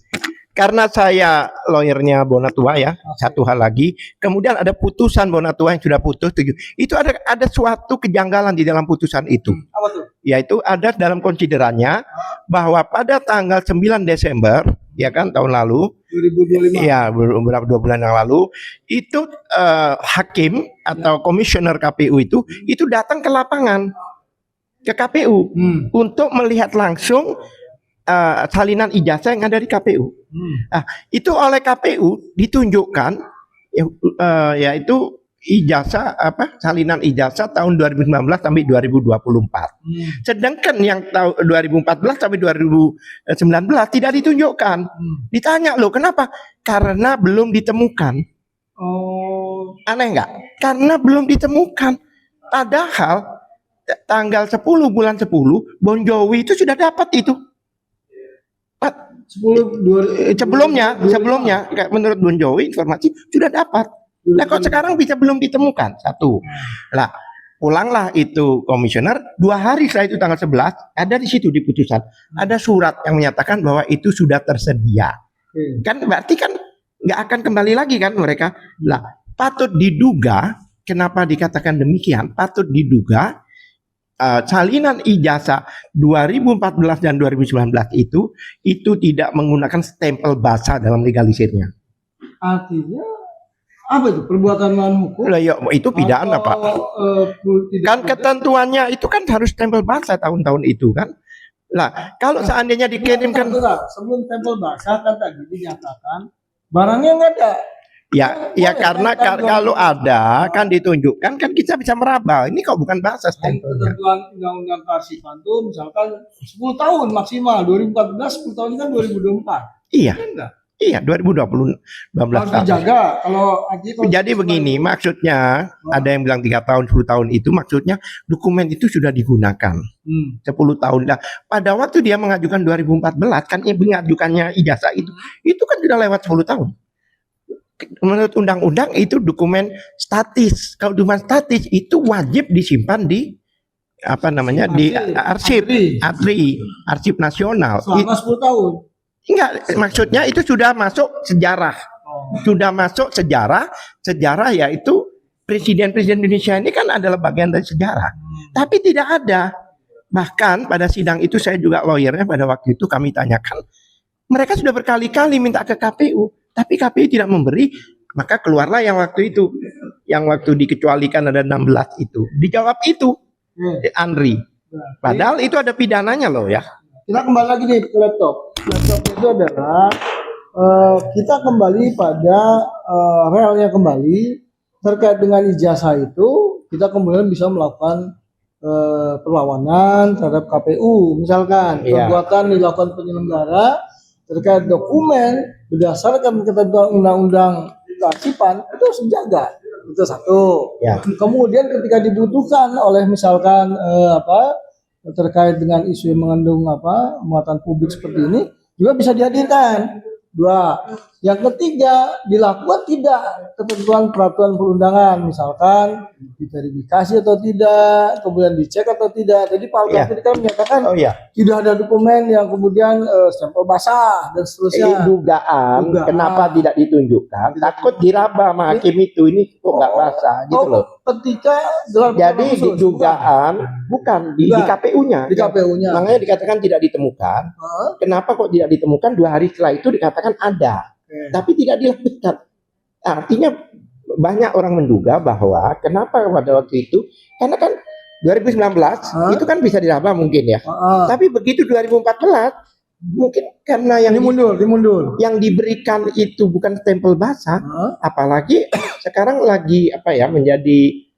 karena saya lawyernya Bonatua ya, satu hal lagi, kemudian ada putusan Bonatua yang sudah putus, itu ada suatu kejanggalan di dalam putusan itu. Apa tuh? Yaitu ada dalam konsiderannya bahwa pada tanggal 9 Desember, ya kan tahun lalu, 2025. ya beberapa 2 bulan yang lalu, itu hakim atau komisioner KPU itu datang ke lapangan, ke KPU untuk melihat langsung salinan ijazah yang ada di KPU. Nah, itu oleh KPU ditunjukkan yaitu ijazah salinan ijazah tahun 2019 sampai 2024. Sedangkan yang tahun 2014 sampai 2019 tidak ditunjukkan. Ditanya loh, kenapa? Karena belum ditemukan. Aneh nggak? Karena belum ditemukan. Padahal tanggal 10 bulan 10 Bon Jovi itu sudah dapat itu. Sebelumnya menurut Bon Jovi informasi sudah dapat. Nah kok sekarang bisa belum ditemukan? Satu. Lah pulanglah itu komisioner 2 hari setelah itu tanggal 11 ada di situ di putusan ada surat yang menyatakan bahwa itu sudah tersedia. Kan berarti kan nggak akan kembali lagi kan mereka. Lah patut diduga, kenapa dikatakan demikian? Patut diduga salinan ijazah 2014 dan 2019 itu tidak menggunakan stempel basah dalam legalisirnya. Artinya apa itu perbuatan melawan hukum? Lah ya itu pidana Pak. Kan ketentuannya itu kan harus stempel basah tahun-tahun itu kan. Lah kalau seandainya dikirimkan sebelum stempel basah kan tadi dinyatakan barangnya nggak ada. Ya karena kalau ada kan ditunjukkan kan kita bisa meraba. Ini kok bukan bahasa stempelnya. Ketentuan undang-undang kearsipan itu misalkan 10 tahun maksimal. 2014 10 tahun kan 2024. Iya. Enggak? Iya 2020 harus dijaga. Kalau jadi begini maksudnya ada yang bilang 3 tahun 10 tahun itu maksudnya dokumen itu sudah digunakan 10 tahun lah. Pada waktu dia mengajukan 2014 kan mengajukannya ijazah itu kan sudah lewat 10 tahun. Menurut undang-undang itu dokumen statis. Kalau dokumen statis itu wajib disimpan di di arsip nasional. Selama 10 tahun. Enggak, maksudnya itu sudah masuk sejarah. Sudah masuk sejarah yaitu presiden-presiden Indonesia ini kan adalah bagian dari sejarah. Tapi tidak ada. Bahkan pada sidang itu saya juga lawyernya pada waktu itu kami tanyakan. Mereka sudah berkali-kali minta ke KPU. Tapi KPU tidak memberi, maka keluarlah yang waktu itu. Yang waktu dikecualikan ada 16 itu. Dijawab itu, Andri. Padahal itu ada pidananya loh ya. Kita kembali lagi nih ke laptop. Laptop itu adalah kita kembali pada realnya kembali terkait dengan ijazah itu, kita kemudian bisa melakukan perlawanan terhadap KPU, misalkan Iya. perbuatan dilakukan penyelenggara terkait dokumen berdasarkan ketentuan undang-undang kearsipan itu harus dijaga. Itu satu. Ya. Kemudian ketika dibutuhkan oleh misalkan terkait dengan isu yang mengandung muatan publik seperti ini juga bisa dihadirkan. Dua. Yang ketiga, dilakukan tidak ketentuan peraturan perundangan, misalkan diverifikasi atau tidak, kemudian dicek atau tidak. Jadi Pak Iya. Alkafi kan menyatakan Oh iya. tidak ada dokumen yang kemudian stempel basah dan seterusnya. Dugaan kenapa tidak ditunjukkan, takut diraba sama hakim itu, ini kok nggak basah gitu loh. Ketika gelar perkara Jadi khusus, dugaan bukan di KPU-nya. di KPU-nya. Makanya dikatakan tidak ditemukan. Kenapa kok tidak ditemukan? 2 hari setelah itu dikatakan ada, tapi tidak dilakukan. Artinya banyak orang menduga bahwa kenapa pada waktu itu, karena kan 2019 itu kan bisa diraba mungkin ya. Tapi begitu 2014 mungkin karena yang dimundur. yang diberikan itu bukan stempel basah, apalagi sekarang lagi menjadi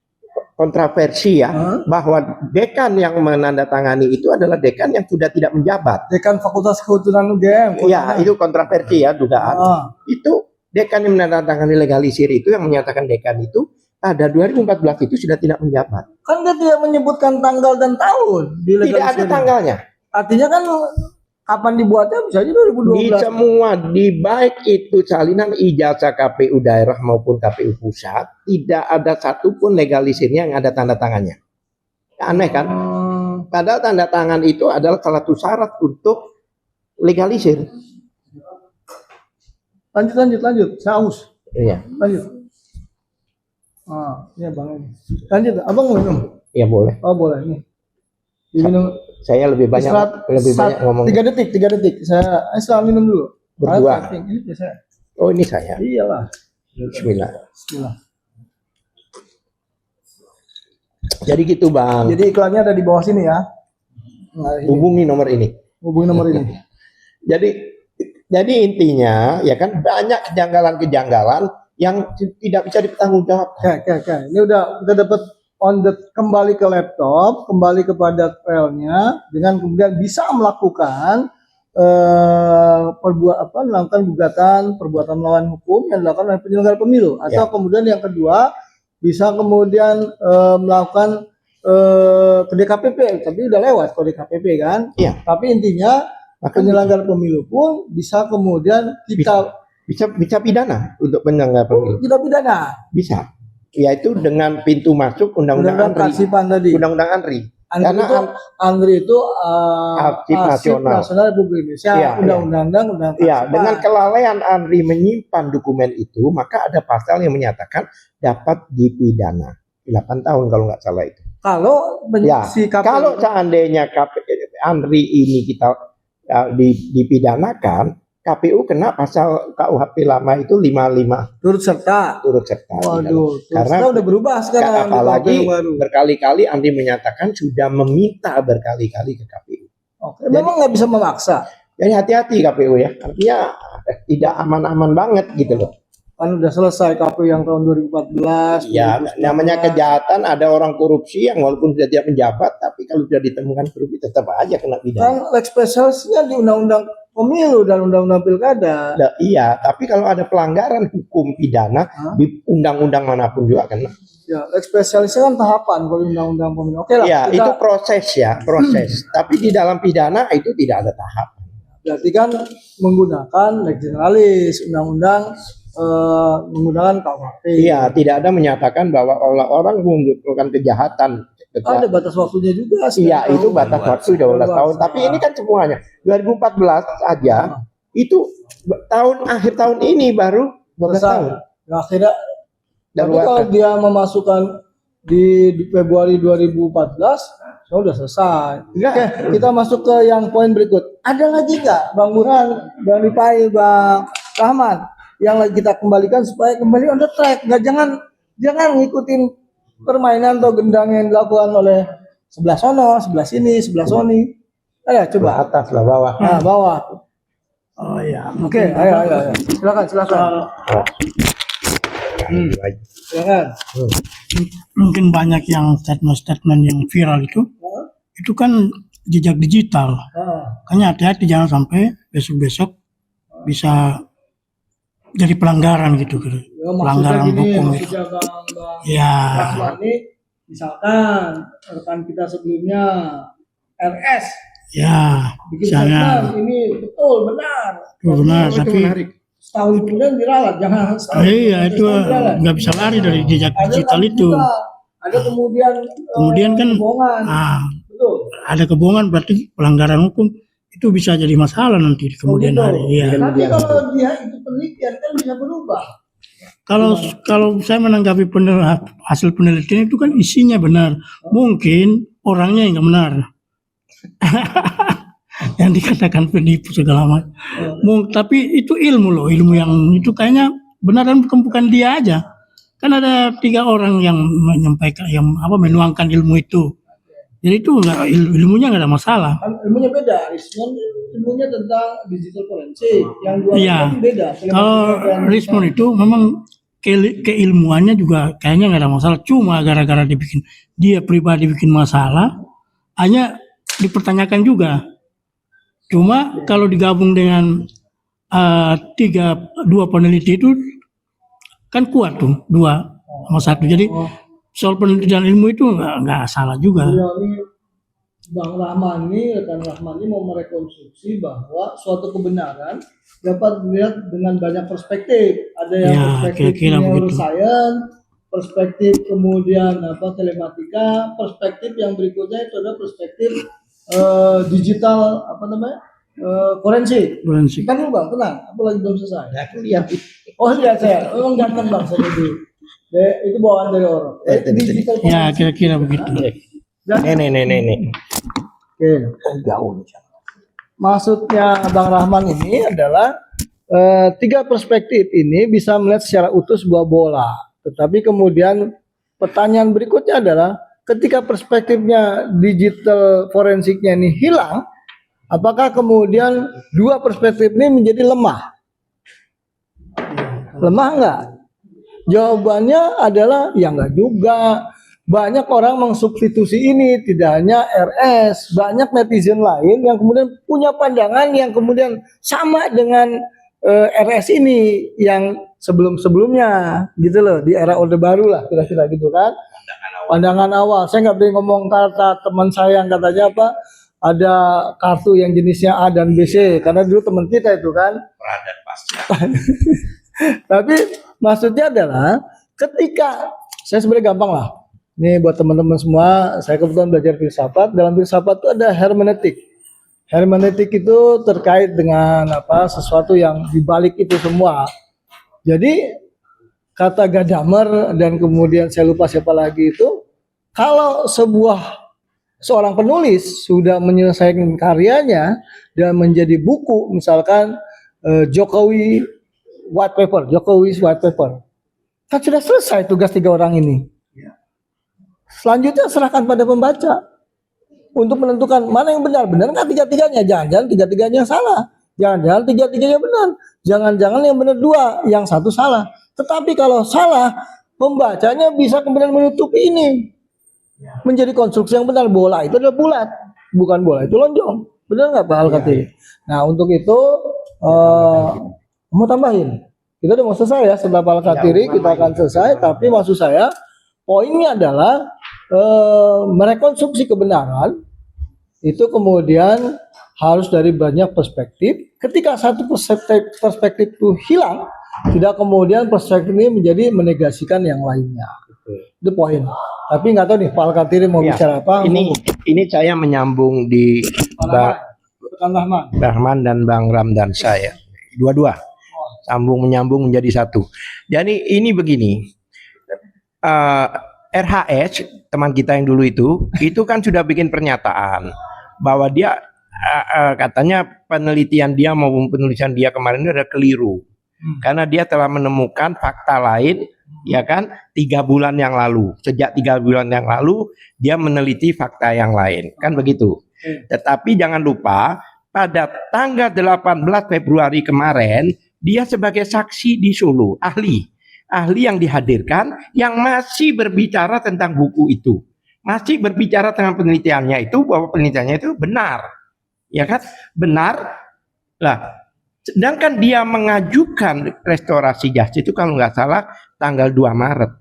kontroversi ya, bahwa dekan yang menandatangani itu adalah dekan yang sudah tidak menjabat. Dekan Fakultas Kehutanan UGM. Iya, itu kontroversi ya, dugaan. Itu dekan yang menandatangani legalisir itu yang menyatakan dekan itu pada 2014 itu sudah tidak menjabat. Kan dia tidak menyebutkan tanggal dan tahun di Tidak ada tanggalnya. Artinya kan kapan dibuatnya bisa aja Di 2012. semua, di baik itu salinan ijazah KPU daerah maupun KPU pusat, tidak ada satupun legalisirnya yang ada tanda tangannya. Aneh kan? Padahal tanda tangan itu adalah salah satu syarat untuk legalisir. Lanjut. Saya haus. Iya, Lanjut. Iya Bang. Lanjut. Abang mau minum? iya boleh. Oh boleh nih. Diminum. Saya lebih banyak ngomong 3 detik. Saya minum dulu. Berdua. Ini saya. Oh, ini saya. Iyalah. Bismillah. Bismillah. Jadi gitu Bang. Jadi iklannya ada di bawah sini ya. Nah, ini. Hubungi nomor ini. Hubungi nomor ini. Jadi intinya ya kan banyak kejanggalan-kejanggalan yang tidak bisa dipertanggungjawabkan. Oke. Ini udah kita dapat kembali ke laptop, kembali kepada filenya, dengan kemudian bisa melakukan melakukan gugatan perbuatan melawan hukum yang dilakukan oleh penyelenggara pemilu, atau kemudian yang kedua bisa kemudian melakukan ke DKPP, tapi udah lewat ke DKPP kan. Iya. Tapi intinya penyelenggara pemilu pun bisa kemudian bisa pidana untuk penyelenggara pemilu. kita pidana. Bisa. Yaitu dengan pintu masuk undang-undang ANRI. Kearsipan tadi. Undang-undang ANRI. Karena ANRI itu Arsip Nasional Republik Indonesia, Iya, undang-undang Iya, dengan kelalaian ANRI menyimpan dokumen itu, maka ada pasal yang menyatakan dapat dipidana 8 tahun kalau nggak salah itu. Kalau si KPU, Kalau seandainya ANRI ini kita dipidanakan, KPU kena pasal KUHP lama itu 55 turut serta. Waduh, karena udah berubah sekarang. apalagi berkali-kali ANRI menyatakan sudah meminta berkali-kali ke KPU. Oke, memang nggak bisa memaksa. Jadi hati-hati KPU ya, artinya tidak aman-aman banget gitu loh. Kan udah selesai KPU yang tahun 2014. Ya, namanya kejahatan, ada orang korupsi yang walaupun sudah tidak menjabat, tapi kalau sudah ditemukan korupsi tetap aja kena Kan pidana. lex specialisnya di undang-undang pemilu dan undang-undang pilkada. Iya, tapi kalau ada pelanggaran hukum pidana di undang-undang manapun juga kena. Ya, lex specialisnya kan tahapan kalau undang-undang pemilu. Oke lah. Ya, itu proses ya, proses. Tapi di dalam pidana itu tidak ada tahap. Berarti kan menggunakan lex generalis, undang-undang menggunakan KUHP. Iya, tidak ada menyatakan bahwa orang melakukan kejahatan. Ada batas waktunya juga. Iya, itu batas waktu 12 tahun. Tapi ini kan semuanya 2014 aja itu akhir tahun ini baru 12 tahun. Nah, akhirnya tapi kalau dia memasukkan di Februari 2014 sudah selesai. Oke, kita masuk ke yang poin berikut. Ada lagi nggak Bang Burhan, Bang Ripai, Bang Rahman yang lagi kita kembalikan supaya kembali on the track? Nggak, jangan ngikutin permainan atau gendang yang dilakukan oleh sebelah sono, sebelah sini, sebelah sini. Ayo coba atas lah bawah. Nah, bawah. Oh ya, Oke, ayo. Silakan. Silakan. mungkin banyak yang statement-statement yang viral itu kan jejak digital. Makanya hati-hati jangan sampai besok-besok bisa jadi pelanggaran gitu. Pelanggaran hukum gitu. Ya. Ini misalkan rekan kita sebelumnya RS Ya, misalnya ini betul benar. benar, itu tapi menarik. Setahun kemudian diralat, jangan setahun. iya itu nggak bisa lari dari jejak digital itu. Ada kemudian kan kebohongan. Betul. Ada kebohongan berarti pelanggaran hukum itu bisa jadi masalah nanti di kemudian hari. Iya. Tapi kalau dia itu penelitian kan bisa berubah. Kalau saya menanggapi hasil penelitian itu kan isinya benar, mungkin orangnya yang nggak benar. Yang dikatakan penipu segala macam. Tapi itu ilmu yang itu kayaknya benar dan bukan dia aja. Kan ada 3 orang yang menyampaikan, yang menuangkan ilmu itu. Jadi itu ilmunya nggak ada masalah. Ilmunya beda, ilmunya tentang digital forensik. Yang dua kan beda. Kalau Rismon itu memang keilmuannya juga kayaknya nggak ada masalah. Cuma gara-gara dia pribadi bikin masalah, hanya dipertanyakan juga. Cuma kalau digabung dengan 2 peneliti itu kan kuat tuh 2 sama 1. Jadi soal penelitian ilmu itu nggak salah juga. Bang Rahman ini, rekan Rahman ini mau merekonstruksi bahwa suatu kebenaran dapat dilihat dengan banyak perspektif. Ada yang perspektif neuroscience, perspektif kemudian telematika, perspektif yang berikutnya itu adalah perspektif digital forensik. Kan dulu Bang, tenang, aku lagi belum selesai. Aku lihat Oh lihat saya, memang ganteng Bang saya itu. Itu bawaan dari orang. Digital forensik. Ya kira-kira begitu. Nih. Oke. Jauh. Maksudnya Bang Rahman ini adalah 3 perspektif ini bisa melihat secara utuh sebuah bola. Tetapi kemudian pertanyaan berikutnya adalah ketika perspektifnya digital forensiknya ini hilang, apakah kemudian 2 perspektif ini menjadi lemah? Lemah enggak? Jawabannya adalah ya enggak juga. Banyak orang mensubstitusi ini, tidak hanya RS, banyak netizen lain yang kemudian punya pandangan yang kemudian sama dengan RS ini yang sebelum-sebelumnya gitu loh, di era Orde Baru lah kira-kira gitu kan. Pandangan awal. Saya nggak boleh ngomong kata teman saya yang katanya ada kartu yang jenisnya A dan BC karena dulu teman kita itu kan. Peradat pasca. Tapi maksudnya adalah ketika saya sebenarnya gampang lah. Ini buat teman-teman semua, saya kebetulan belajar filsafat. Dalam filsafat itu ada hermeneutik. Hermeneutik itu terkait dengan sesuatu yang dibalik itu semua. Jadi kata Gadamer dan kemudian saya lupa siapa lagi itu, kalau seorang penulis sudah menyelesaikan karyanya dan menjadi buku, misalkan Jokowi's White Paper, kan sudah selesai tugas 3 orang ini. Selanjutnya serahkan pada pembaca untuk menentukan mana yang benar nggak 3-3-nya, jangan-jangan 3-3-nya salah, jangan-jangan 3-3-nya benar, jangan-jangan yang benar 2, yang 1 salah. Tetapi kalau salah, pembacanya bisa kemudian menutupi ini menjadi konstruksi yang benar. Bola itu adalah bulat, bukan bola itu lonjong. Benar nggak Pak Al-Khatiri? Nah untuk itu mau tambahin, kita udah mau selesai ya setelah Pak Al-Khatiri kita akan selesai. Tapi maksud saya poinnya adalah merekonstruksi kebenaran itu kemudian harus dari banyak perspektif. Ketika satu perspektif itu hilang, tidak kemudian perspektif ini menjadi menegasikan yang lainnya. Itu poin. Tapi nggak tahu nih Pak Al-Khatiri mau bicara apa. Ini saya menyambung di Rahman dan Bang Ramdan saya. Dua-dua. Menyambung menjadi satu. Jadi ini begini. RHS teman kita yang dulu itu kan sudah bikin pernyataan bahwa dia katanya penelitian dia maupun penulisan dia kemarin itu ada keliru karena dia telah menemukan fakta lain, ya kan, 3 bulan yang lalu. Sejak 3 bulan yang lalu dia meneliti fakta yang lain, kan begitu. Tetapi jangan lupa pada tanggal 18 Februari kemarin dia sebagai saksi di Solo, ahli yang dihadirkan yang masih berbicara tentang buku itu, masih berbicara tentang penelitiannya itu, bahwa penelitiannya itu benar, ya kan, benar lah. Sedangkan dia mengajukan restorasi justice itu kalau nggak salah tanggal 2 Maret.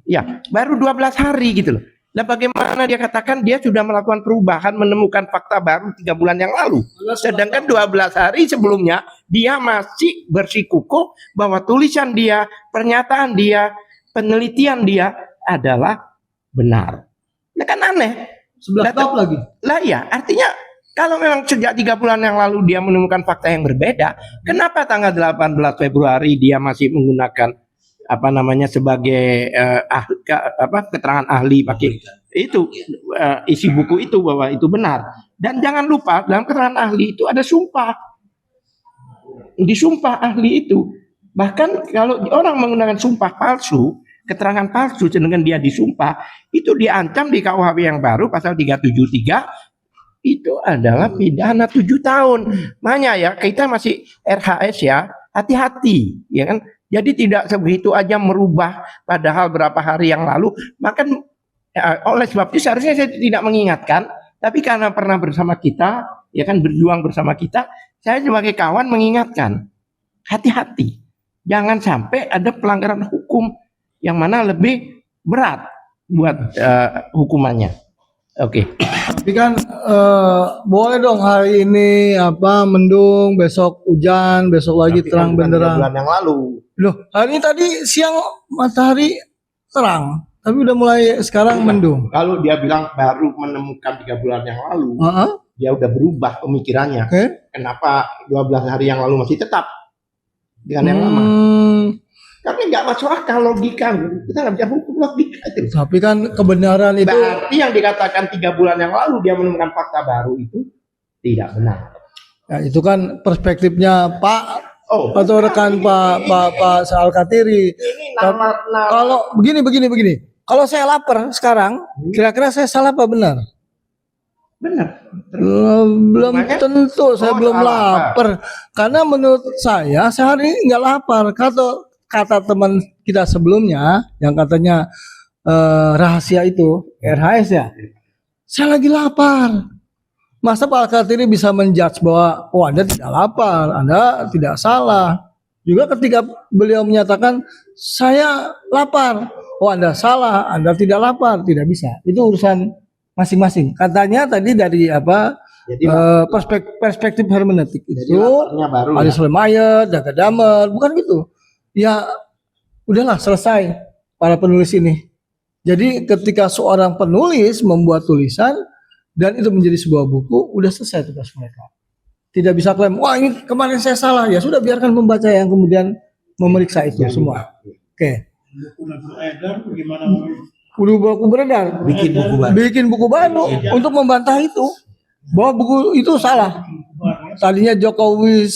Ya, baru 12 hari gitu loh. Nah, bagaimana dia katakan dia sudah melakukan perubahan, menemukan fakta baru 3 bulan yang lalu. Sedangkan 12 hari sebelumnya dia masih bersikukuh bahwa tulisan dia, pernyataan dia, penelitian dia adalah benar. Nah, kan aneh. Sebelah top lagi. Lah ya, artinya kalau memang sejak 3 bulan yang lalu dia menemukan fakta yang berbeda, kenapa tanggal 18 Februari dia masih menggunakan sebagai keterangan ahli pakai itu isi buku itu bahwa itu benar. Dan jangan lupa dalam keterangan ahli itu ada sumpah. Disumpah ahli itu. Bahkan kalau orang menggunakan sumpah palsu, keterangan palsu sedangkan dia disumpah, itu diancam di KUHP yang baru pasal 373 itu adalah pidana 7 tahun. Makanya ya kita masih RHS ya, hati-hati ya kan. Jadi tidak sebegitu aja merubah padahal berapa hari yang lalu. Bahkan oleh sebab itu seharusnya saya tidak mengingatkan, tapi karena pernah bersama kita, ya kan, berjuang bersama kita, saya sebagai kawan mengingatkan, hati-hati. Jangan sampai ada pelanggaran hukum yang mana lebih berat buat hukumannya. Oke. Tapi kan boleh dong hari ini mendung, besok hujan, besok lagi Tapi terang kan bukan 3 benderang. bulan yang lalu. Loh, hari ini tadi siang matahari terang, tapi udah mulai sekarang mendung. Kalau dia bilang baru menemukan 3 bulan yang lalu, dia udah berubah pemikirannya. Oke. Kenapa 12 hari yang lalu masih tetap dengan yang lama? Karena nggak masuk akal logika. Kita nggak bisa hukum logika itu. Tapi kan kebenaran itu Berarti yang dikatakan 3 bulan yang lalu dia menemukan fakta baru itu tidak benar. ya, itu kan perspektifnya Pak Oh, atau rekan Pak Al-Katiri. ini nama Kalau begini. Kalau saya lapar sekarang, kira-kira saya salah apa benar? benar. Belum Makanya- tentu, saya belum salah lapar. Karena menurut saya hari ini nggak lapar. Kata teman kita sebelumnya yang katanya rahasia itu RHS ya. Saya lagi lapar. Masa Pak Al-Katiri bisa menjudge bahwa Anda tidak lapar, Anda tidak salah. Juga ketika beliau menyatakan saya lapar, Anda salah, Anda tidak lapar, tidak bisa. Itu urusan masing-masing. Katanya tadi dari Jadi perspektif hermeneutik jadi itu laparnya baru ada ya. Sulemayer, Daga Damer, bukan gitu. Ya udahlah selesai para penulis ini. Jadi ketika seorang penulis membuat tulisan dan itu menjadi sebuah buku, udah selesai tugas mereka. Tidak bisa klaim, wah ini kemarin saya salah. Ya sudah, biarkan membaca yang kemudian memeriksa itu semua. Oke. Buku beredar. Bikin buku baru untuk membantah itu. Bahwa buku itu salah. Tadinya Jokowi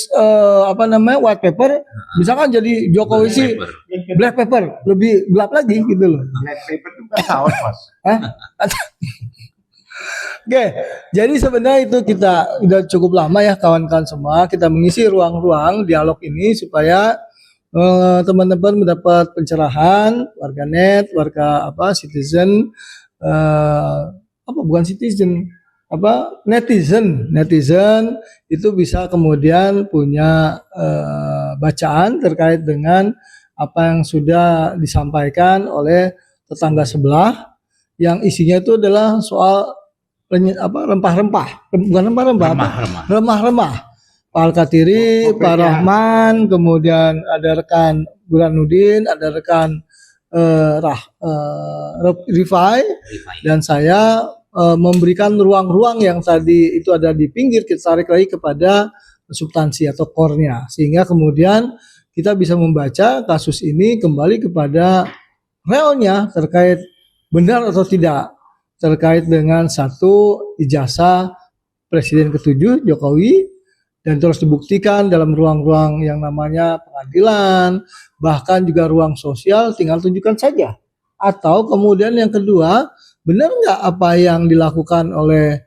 white paper, misalkan jadi Jokowi sih black paper, lebih gelap lagi gitu loh. Black paper itu kan saus, Mas. Hah? Oke, jadi sebenarnya itu kita udah cukup lama ya kawan-kawan semua kita mengisi ruang-ruang dialog ini supaya teman-teman mendapat pencerahan, warganet, citizen, bukan citizen, netizen itu bisa kemudian punya bacaan terkait dengan apa yang sudah disampaikan oleh tetangga sebelah yang isinya itu adalah soal rempah-rempah, bukan remah-remah. Pak Al-Katiri, Pak Rahman, kemudian ada rekan Burhanuddin, ada rekan Rifai, dan saya memberikan ruang-ruang yang tadi itu ada di pinggir, kita tarik lagi kepada substansi atau core-nya, sehingga kemudian kita bisa membaca kasus ini kembali kepada realnya terkait benar atau tidak terkait dengan satu ijazah Presiden ke-7 Jokowi dan terus dibuktikan dalam ruang-ruang yang namanya pengadilan, bahkan juga ruang sosial, tinggal tunjukkan saja. Atau kemudian yang kedua, benar nggak apa yang dilakukan oleh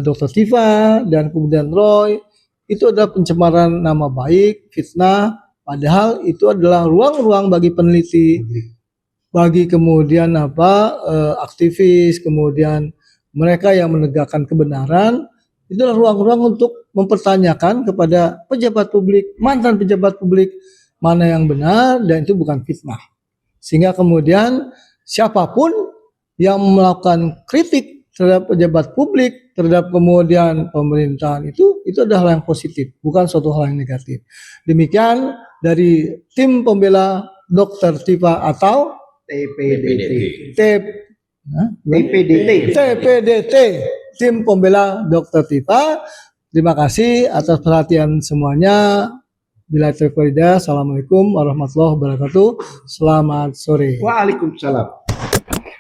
Dr. Tifa dan kemudian Roy itu adalah pencemaran nama baik, fitnah, padahal itu adalah ruang-ruang bagi peneliti, bagi kemudian aktivis, kemudian mereka yang menegakkan kebenaran, itulah ruang-ruang untuk mempertanyakan kepada pejabat publik, mantan pejabat publik, mana yang benar dan itu bukan fitnah. Sehingga kemudian siapapun yang melakukan kritik terhadap pejabat publik, terhadap kemudian pemerintahan itu adalah hal yang positif, bukan suatu hal yang negatif. Demikian dari tim pembela Dr. Tifa atau TPDT, tim pembela Dr. Tifa. Terima kasih atas perhatian semuanya. Bila terpeda, assalamualaikum warahmatullahi wabarakatuh. Selamat sore. Waalaikumsalam.